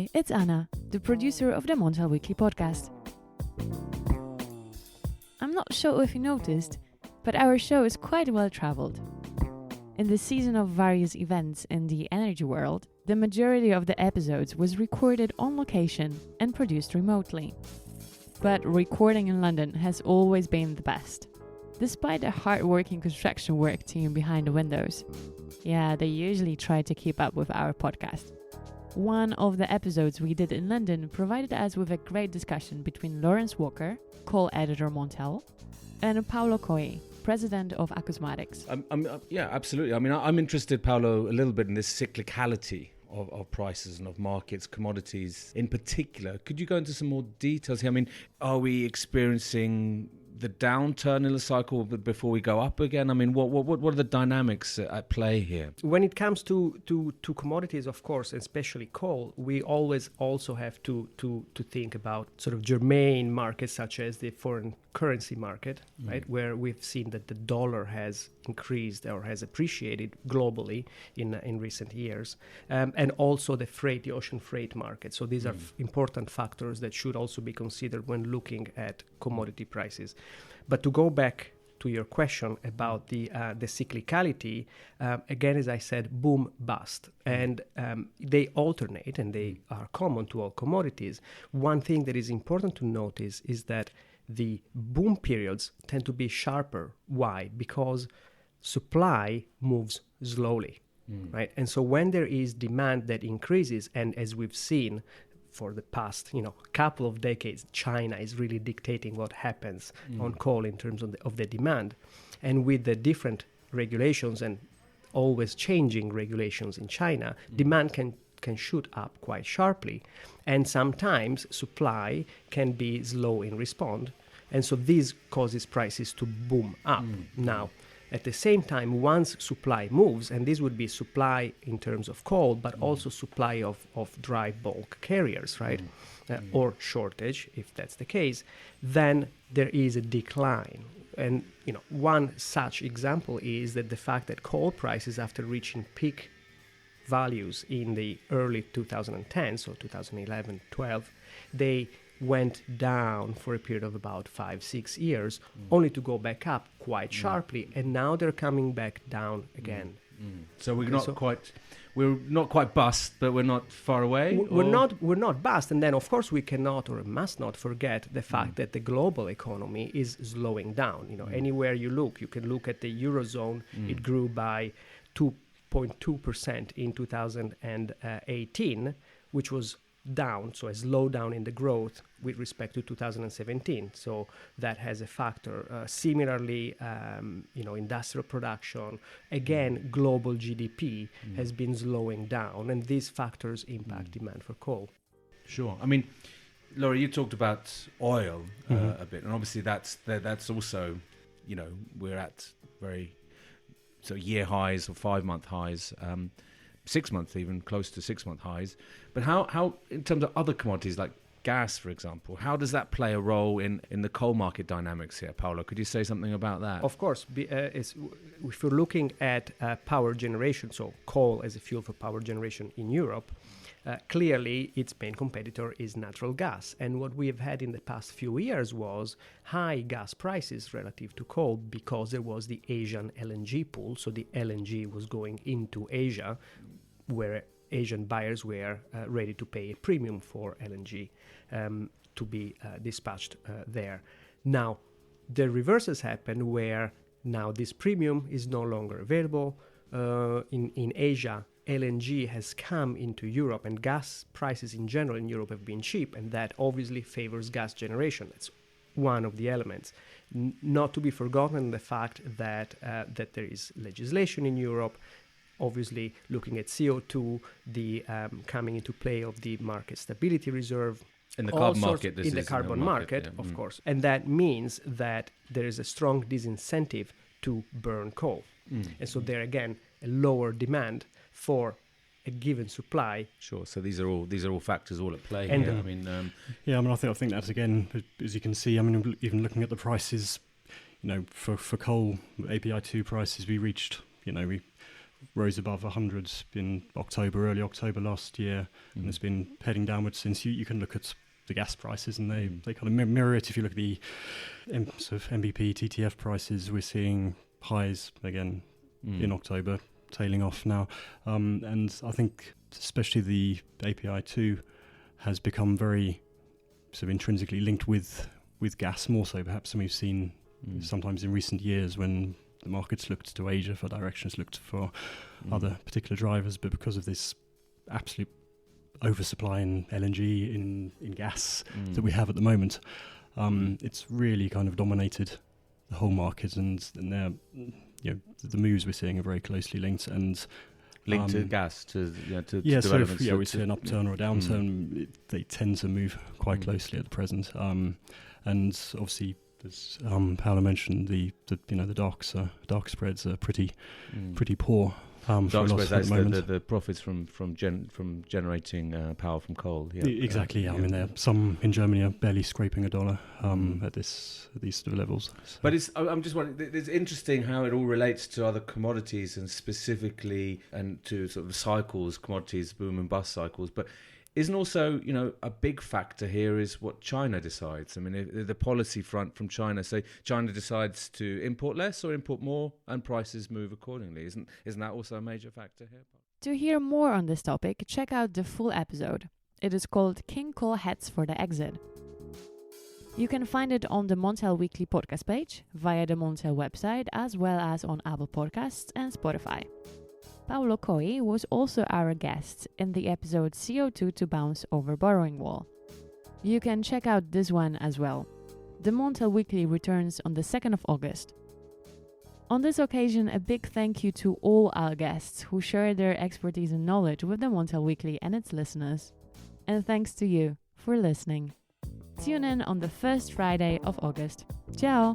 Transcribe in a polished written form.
Hi, it's Anna, the producer of the Montel Weekly podcast. I'm not sure if you noticed, but our show is quite well traveled. In the season of various events in the energy world, the majority of the episodes was recorded on location and produced remotely. But recording in London has always been the best. Despite the hard-working construction work team behind the windows. Yeah, they usually try to keep up with our podcast. One of the episodes we did in London provided us with a great discussion between Laurence Walker, coal editor Montel, and Paolo Coghe, president of Acousmatics. Yeah, absolutely. I mean, I'm interested, Paolo, a little bit in this cyclicality of prices and of markets, commodities in particular. Could you go into some more details here? I mean, are we experiencing the downturn in the cycle before we go up again? I mean, what are the dynamics at play here? When it comes to commodities, of course, especially coal, we always also have to think about sort of germane markets such as the foreign currency market, right, where we've seen that the dollar has increased or has appreciated globally in recent years, and also the ocean freight market. So these are important factors that should also be considered when looking at commodity prices. But to go back to your question about the cyclicality, again, as I said, boom, bust. And they alternate, and they are common to all commodities. One thing that is important to notice is that the boom periods tend to be sharper. Why? Because supply moves slowly, right? And so when there is demand that increases, and as we've seen for the past, couple of decades, China is really dictating what happens on coal in terms of the demand. And with the different regulations and always changing regulations in China, demand can shoot up quite sharply. And sometimes supply can be slow in response. And so this causes prices to boom up. Now, at the same time, once supply moves, and this would be supply in terms of coal, but also supply of dry bulk carriers, right? Or shortage, if that's the case, then there is a decline. And, one such example is that the fact that coal prices, after reaching peak values in the early 2010s, so 2011, 12, they went down for a period of about 5-6 years, only to go back up quite sharply, and now they're coming back down again. So we're not quite bust, but we're not far away. We're not bust, and then of course we cannot or must not forget the fact that the global economy is slowing down. Anywhere you look, you can look at the Eurozone. It grew by 2.2% in 2018, which was down, so a slowdown in the growth with respect to 2017. So that has a factor. Similarly, industrial production, again, global GDP has been slowing down, and these factors impact demand for coal. Sure. I mean, Laura, you talked about oil a bit, and obviously that's also, we're at very year highs or 5-month highs. 6 months, even close to 6-month highs. But how in terms of other commodities like gas, for example, how does that play a role in the coal market dynamics here, Paolo? Could you say something about that? Of course. If you're looking at power generation, so coal as a fuel for power generation in Europe, clearly its main competitor is natural gas. And what we have had in the past few years was high gas prices relative to coal because there was the Asian LNG pool. So the LNG was going into Asia, where Asian buyers were ready to pay a premium for LNG to be dispatched there. Now, the reverse has happened where now this premium is no longer available. In Asia, LNG has come into Europe, and gas prices in general in Europe have been cheap, and that obviously favors gas generation. That's one of the elements. Not to be forgotten the fact that there is legislation in Europe, obviously looking at CO2, the coming into play of the market stability reserve. In the carbon market. In the carbon market, of course. And that means that there is a strong disincentive to burn coal. And so there again, a lower demand for a given supply. Sure. So these are all factors all at play. And here. I think that's again, as you can see. Even looking at the prices, for coal API2 prices, we reached rose above 100 in early October last year, and it's been heading downwards since. You can look at the gas prices, and they kind of mirror it. If you look at the sort of MBP, TTF prices, we're seeing highs again in October, tailing off now. And I think especially the API2 has become very sort of intrinsically linked with gas, more so perhaps than we've seen sometimes in recent years when the markets looked to Asia for directions, looked for other particular drivers. But because of this absolute oversupply in LNG, in gas that we have at the moment, it's really kind of dominated the whole market, and they're, the moves we're seeing are very closely linked and linked to gas, to developments. So we see an upturn or a downturn, they tend to move quite closely at the present. And obviously, as Paolo mentioned, the dark spreads are pretty poor. Dark spreads, that's the profits from generating power from coal. Yeah. Exactly. I mean, some in Germany are barely scraping $1 at these sort of levels. So. But I'm just wondering. It's interesting how it all relates to other commodities, and specifically and to sort of cycles, commodities, boom and bust cycles. But isn't also, a big factor here is what China decides. I mean, the policy front from China. So China decides to import less or import more, and prices move accordingly. Isn't that also a major factor here? To hear more on this topic, check out the full episode. It is called King Coal Heads for the Exit. You can find it on the Montel Weekly podcast page, via the Montel website, as well as on Apple Podcasts and Spotify. Paolo Coghe was also our guest in the episode CO2 to Bounce Over Borrowing Wall. You can check out this one as well. The Montel Weekly returns on the 2nd of August. On this occasion, a big thank you to all our guests who shared their expertise and knowledge with the Montel Weekly and its listeners. And thanks to you for listening. Tune in on the first Friday of August. Ciao!